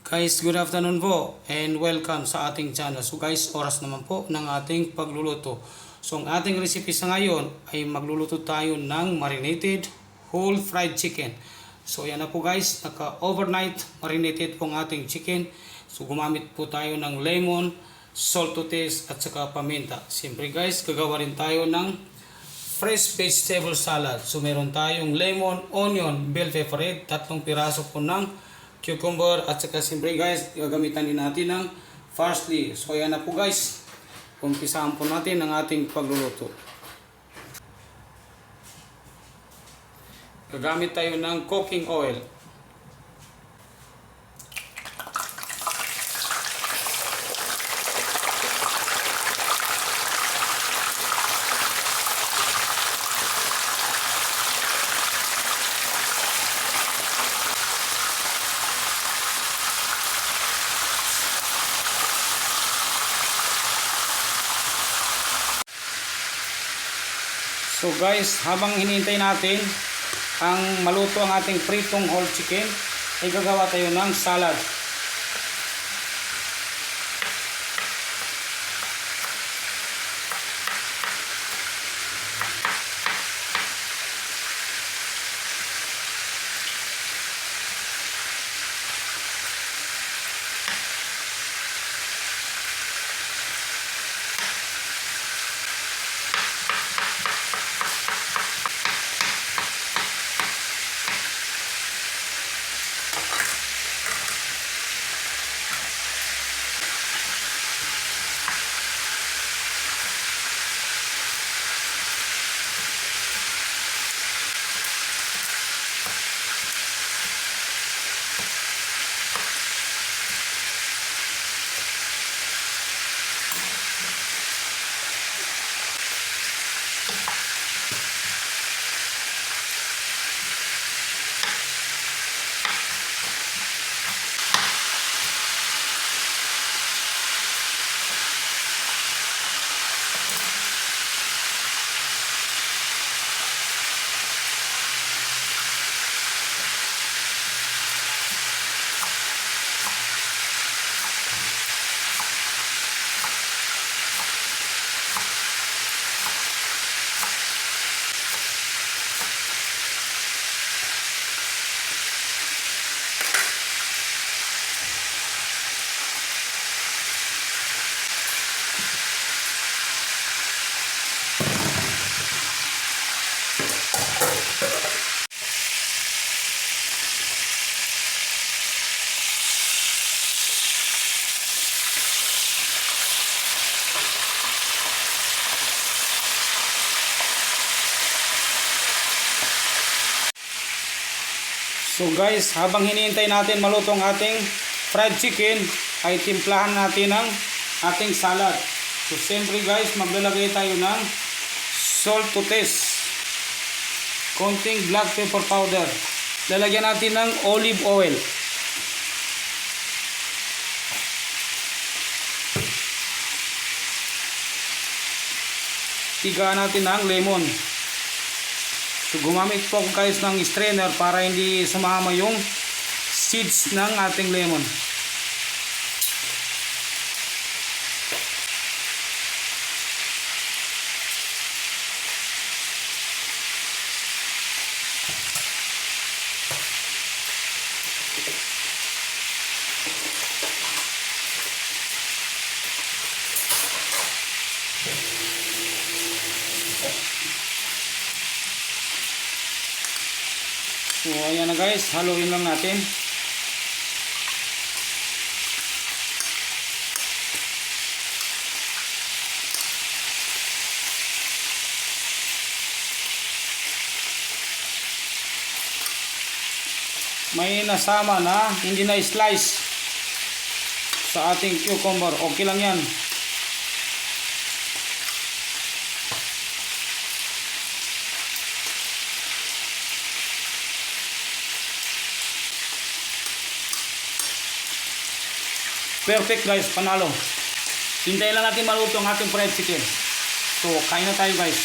Guys, good afternoon po and welcome sa ating channel. So guys, oras naman po ng ating pagluluto. So ang ating recipe sa ngayon ay magluluto tayo ng marinated whole fried chicken. So yan na po guys, naka-overnight marinated po ang ating chicken. So gumamit po tayo ng lemon, salt to taste at saka paminta. Siyempre guys, gagawa rin tayo ng fresh vegetable salad. So meron tayong lemon, onion, bell pepper, 3 piraso po ng cucumber at saka siyempre guys, gagamitan din natin ng parsley. So ayan na po guys, umpisahan po natin ang ating pagluluto. Gagamit tayo ng cooking oil. So guys, habang hinihintay natin ang maluto ang ating pritong whole chicken, ay gagawa tayo ng salad. So guys, habang hinihintay natin maluto ang ating fried chicken, ay timplahan natin ang ating salad. So siyempre guys, maglalagay tayo ng salt to taste, konting black pepper powder, lalagyan natin ng olive oil, tigaan natin ng lemon. So gumamit po ako guys ng strainer para hindi sumama yung seeds ng ating lemon. So ayan na guys, haluin lang natin. May nasama na hindi na slice sa ating cucumber. Okay lang yan. Perfect guys, panalo. Hintayin lang natin maluto ang ating fried chicken. So, kain na tayo guys.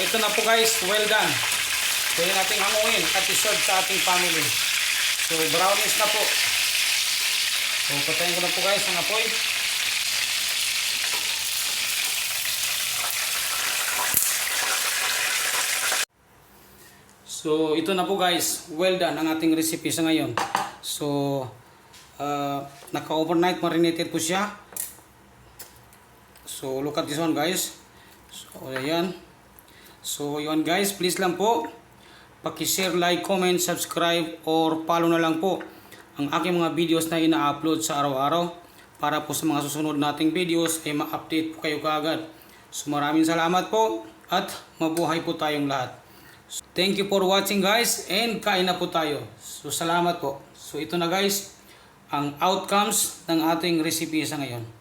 ito na po guys, well done. Pwede natin hanguin at iserve sa ating family. So brownies na po. So patayin ko na po guys ang apoy. So ito na po guys, well done ang ating recipe sa ngayon. So naka-overnight marinated po siya. So look at this one guys. So ayan. So yun guys, please lang po paki-share, like, comment, subscribe or follow na lang po ang aking mga videos na ina-upload sa araw-araw para po sa mga susunod nating videos ay ma-update po kayo kaagad. So maraming salamat po at mabuhay po tayong lahat. So, thank you for watching guys and kain na po tayo. So salamat po. So ito na guys ang outcomes ng ating recipe sa ngayon.